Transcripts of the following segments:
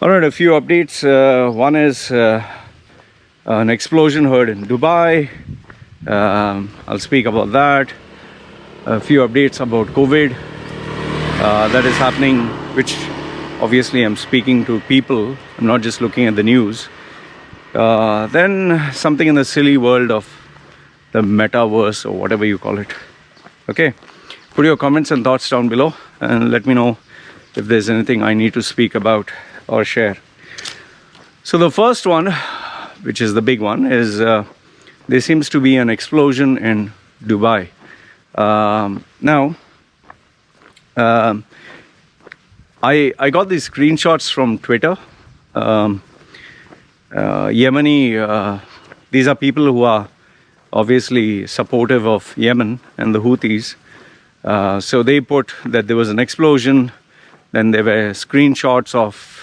All right, a few updates. One is an explosion heard in Dubai. I'll speak about that. A few updates about COVID that is happening, which obviously I'm speaking to people. I'm not just looking at the news. Then something in the silly world of the metaverse or whatever you call it. Okay, put your comments and thoughts down below and let me know if there's anything I need to speak about or share. So the first one, which is the big one, is there seems to be an explosion in Dubai. Now, I got these screenshots from Twitter. Yemeni, these are people who are obviously supportive of Yemen and the Houthis. So they put that there was an explosion. Then there were screenshots of,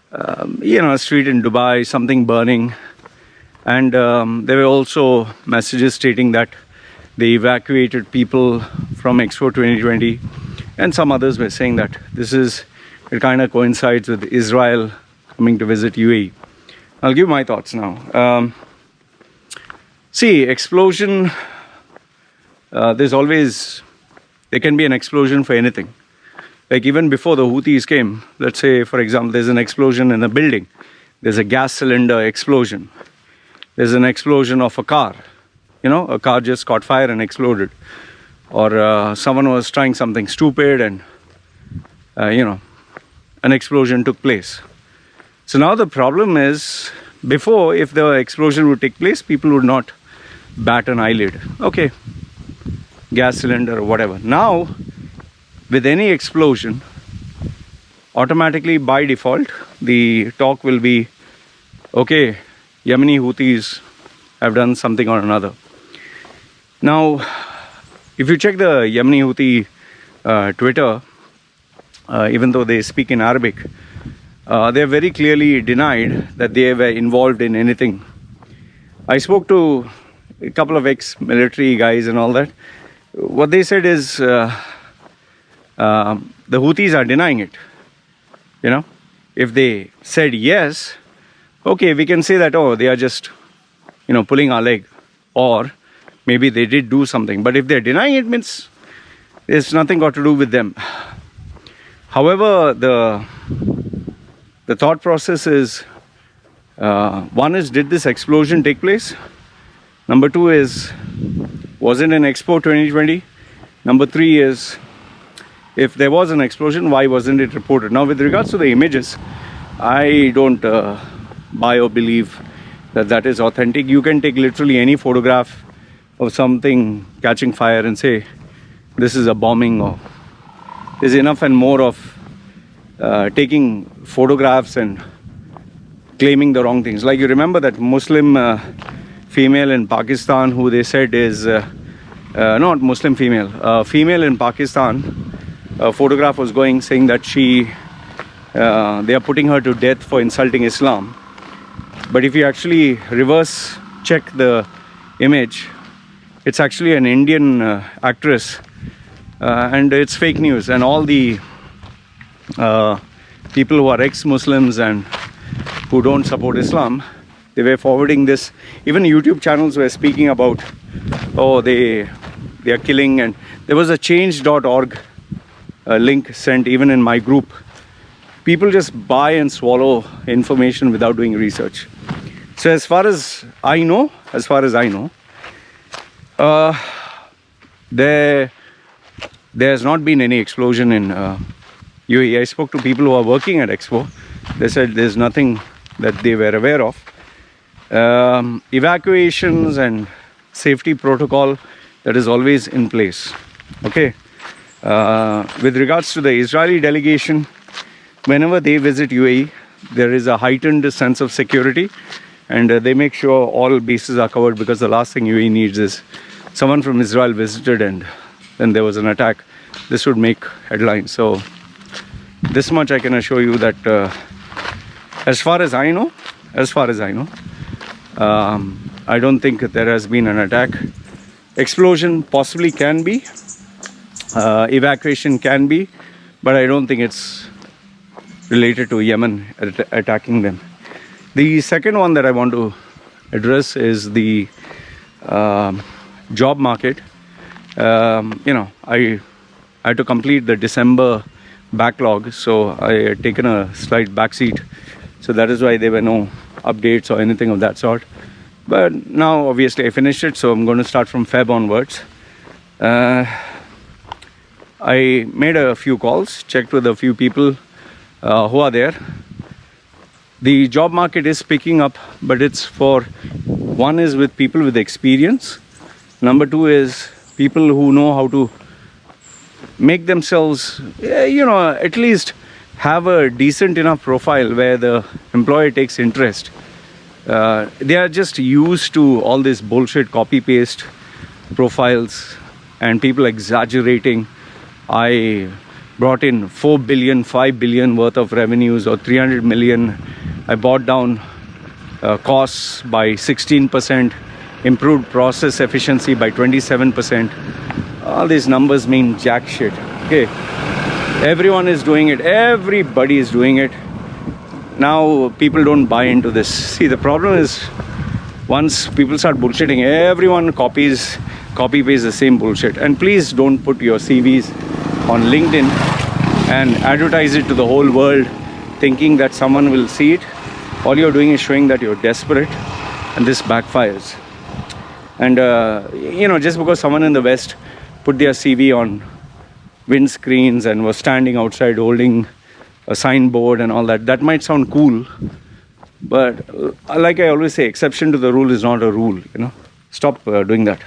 a street in Dubai, something burning. And there were also messages stating that they evacuated people from Expo 2020. And some others were saying that it kind of coincides with Israel coming to visit UAE. I'll give my thoughts now. See, explosion, there can be an explosion for anything. Like even before the Houthis came, let's say, for example, there's an explosion in a building. There's a gas cylinder explosion. There's an explosion of a car. A car just caught fire and exploded. Or someone was trying something stupid and, an explosion took place. So now the problem is, before, if the explosion would take place, people would not bat an eyelid. Okay, gas cylinder or whatever. Now, with any explosion, automatically by default, the talk will be, okay, Yemeni Houthis have done something or another. Now, if you check the Yemeni Houthi Twitter, even though they speak in Arabic, they have very clearly denied that they were involved in anything. I spoke to a couple of ex-military guys and all that. What they said is, the Houthis are denying it. If they said yes, okay, we can say that, oh, they are just, pulling our leg. Or maybe they did do something. But if they're denying it, means there's nothing got to do with them. However, the thought process is, one is, did this explosion take place? Number two is, was it in Expo 2020? Number three is, if there was an explosion, why wasn't it reported? Now, with regards to the images, I don't buy or believe that is authentic. You can take literally any photograph of something catching fire and say, this is a bombing, or there's enough and more of taking photographs and claiming the wrong things. Like, you remember that Muslim female in Pakistan who they said is, not Muslim female, female in Pakistan. A photograph was going saying that they are putting her to death for insulting Islam. But if you actually reverse check the image, it's actually an Indian actress, and it's fake news. And all the people who are ex-Muslims and who don't support Islam, they were forwarding this. Even YouTube channels were speaking about, oh, they are killing. And there was a change.org link sent even in my group. People just buy and swallow information without doing research. So as far as I know, there has not been any explosion in UAE. I spoke to people who are working at Expo. They said there's nothing that they were aware of. Evacuations and safety protocol, that is always in place. Okay. With regards to the Israeli delegation, whenever they visit UAE, there is a heightened sense of security, and they make sure all bases are covered, because the last thing UAE needs is someone from Israel visited and then there was an attack. This would make headlines. So this much I can assure you that as far as I know, I don't think there has been an attack. Explosion possibly can be. Evacuation can be, but I don't think it's related to Yemen attacking them. The second one that I want to address is the job market. I had to complete the December backlog, so I had taken a slight backseat. So that is why there were no updates or anything of that sort. But now, obviously, I finished it, so I'm going to start from Feb onwards. I made a few calls, checked with a few people who are there. The job market is picking up, but it's for, one is with people with experience. Number two is people who know how to make themselves, at least have a decent enough profile where the employer takes interest. They are just used to all this bullshit copy-paste profiles and people exaggerating. I brought in 4 billion, 5 billion worth of revenues, or 300 million. I brought down costs by 16%, improved process efficiency by 27%. All these numbers mean jack shit. Okay, everyone is doing it. Everybody is doing it. Now people don't buy into this. See, the problem is once people start bullshitting, everyone copy-paste the same bullshit. And please don't put your CVs on LinkedIn and advertise it to the whole world thinking that someone will see it. All you're doing is showing that you're desperate, and this backfires. And just because someone in the West put their CV on windscreens and was standing outside holding a signboard and all that, that might sound cool, but like I always say, exception to the rule is not a rule. Stop doing that.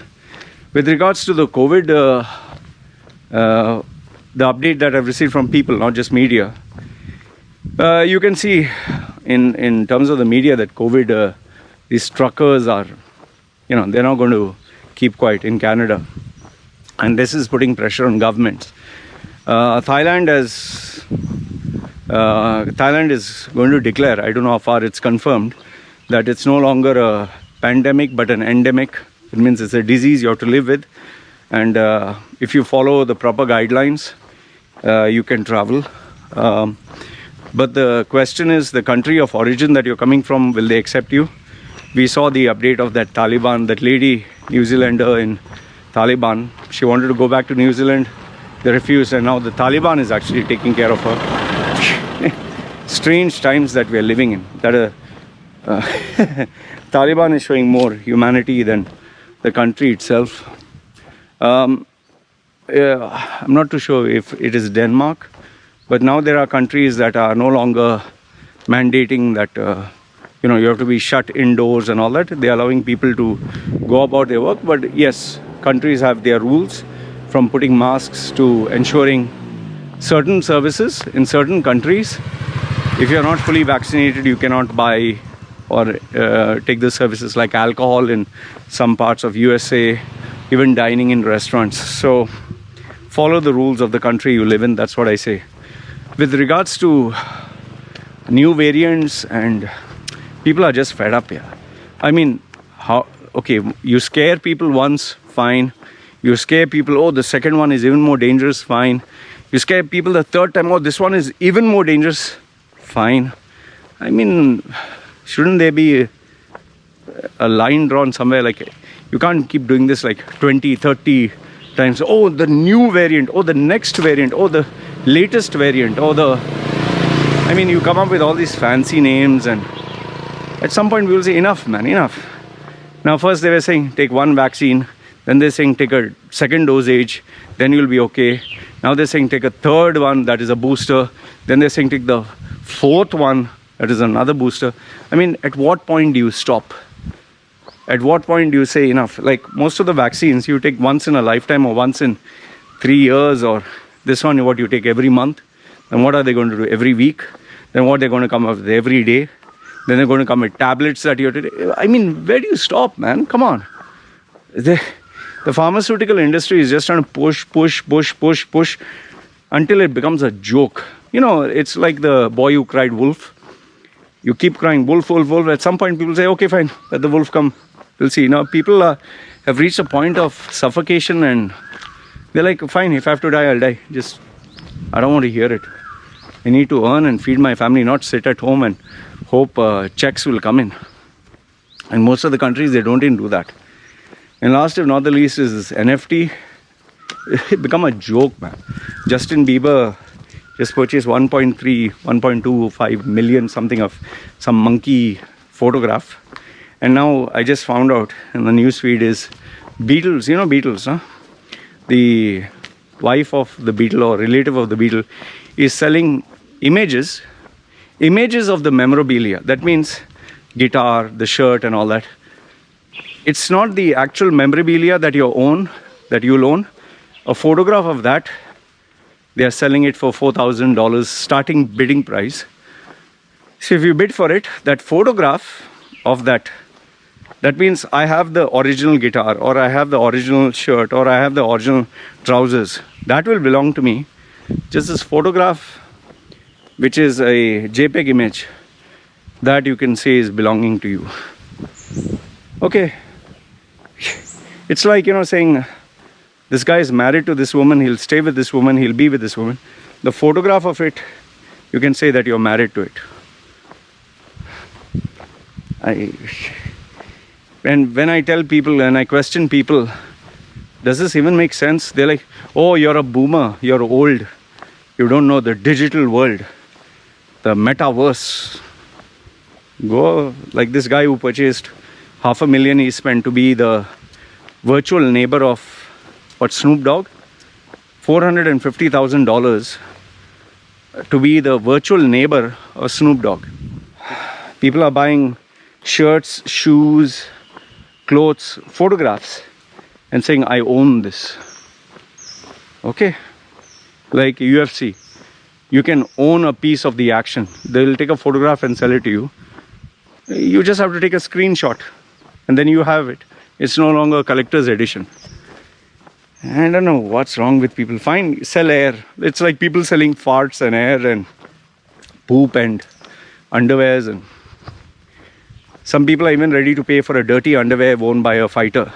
With regards to the COVID, the update that I've received from people, not just media, you can see in terms of the media that COVID, these truckers are, they're not going to keep quiet in Canada. And this is putting pressure on governments. Thailand is going to declare, I don't know how far it's confirmed, that it's no longer a pandemic but an endemic. It means it's a disease you have to live with. And if you follow the proper guidelines, you can travel. But the question is, the country of origin that you're coming from, will they accept you? We saw the update of that that lady, New Zealander in Taliban. She wanted to go back to New Zealand. They refused, and now the Taliban is actually taking care of her. Strange times that we are living in. That Taliban is showing more humanity than the country itself. I'm not too sure if it is Denmark, but now there are countries that are no longer mandating that you have to be shut indoors and all that. They're allowing people to go about their work. But yes, countries have their rules, from putting masks to ensuring certain services in certain countries. If you're not fully vaccinated, you cannot buy or take the services like alcohol in some parts of USA, even dining in restaurants. So follow the rules of the country you live in. That's what I say. With regards to new variants, and people are just fed up here. I mean, you scare people once, fine. You scare people, oh, the second one is even more dangerous, fine. You scare people the third time, oh, this one is even more dangerous, fine. I mean, shouldn't there be a line drawn somewhere? Like, you can't keep doing this like 20, 30 times. Oh, the new variant, oh, the next variant, oh, the latest variant, you come up with all these fancy names, and at some point we will say, enough, man, enough. Now, first they were saying, take one vaccine. Then they're saying, take a second dosage, then you'll be okay. Now they're saying, take a third one, that is a booster. Then they're saying, take the fourth one, that is another booster. I mean, at what point do you stop? At what point do you say enough? Like most of the vaccines, you take once in a lifetime or once in 3 years, or this one, what you take every month. Then what are they going to do? Every week? Then what they're going to come up with every day? Then they're going to come with tablets that you have to take. I mean, where do you stop, man? Come on. The pharmaceutical industry is just trying to push until it becomes a joke. It's like the boy who cried wolf. You keep crying wolf, wolf, wolf. At some point people say, okay, fine, let the wolf come. We'll see. Now people have reached a point of suffocation, and they're like, fine, if I have to die, I'll die. I don't want to hear it. I need to earn and feed my family, not sit at home and hope checks will come in. And most of the countries, they don't even do that. And last if not the least is this NFT. It become a joke, man. Justin Bieber just purchased 1.25 million something of some monkey photograph. And now I just found out in the newsfeed is Beatles, you know Beatles, huh? The wife of the Beatle or relative of the Beatle is selling images of the memorabilia. That means guitar, the shirt and all that. It's not the actual memorabilia that you own, that you'll own. A photograph of that, they are selling it for $4,000 starting bidding price. So if you bid for it, that photograph of that means I have the original guitar, or I have the original shirt, or I have the original trousers. That will belong to me. Just this photograph, which is a JPEG image, that you can say is belonging to you. Okay. It's like, you know, saying this guy is married to this woman, he'll stay with this woman, he'll be with this woman. The photograph of it, you can say that you're married to it. And when I tell people and I question people, does this even make sense? They're like, oh, you're a boomer, you're old. You don't know the digital world, the metaverse. Go like this guy who purchased $500,000 he spent to be the virtual neighbor of what, Snoop Dogg? $450,000 to be the virtual neighbor of Snoop Dogg. People are buying shirts, shoes, clothes, photographs and saying, I own this. Okay? Like UFC. You can own a piece of the action. They'll take a photograph and sell it to you. You just have to take a screenshot and then you have it. It's no longer a collector's edition. I don't know what's wrong with people. Fine, sell air. It's like people selling farts and air and poop and underwears. And some people are even ready to pay for a dirty underwear worn by a fighter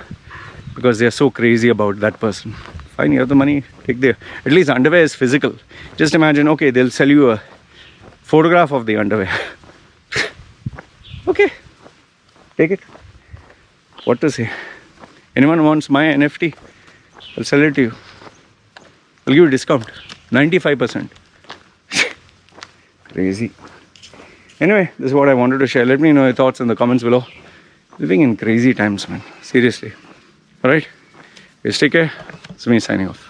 because they're so crazy about that person. Fine, you have the money, take the... At least underwear is physical. Just imagine, okay, they'll sell you a photograph of the underwear. Okay, take it. What to say? Anyone wants my NFT? I'll sell it to you. I'll give you a discount. 95%. Crazy. Anyway, this is what I wanted to share. Let me know your thoughts in the comments below. Living in crazy times, man. Seriously. Alright? Please take care. It's me signing off.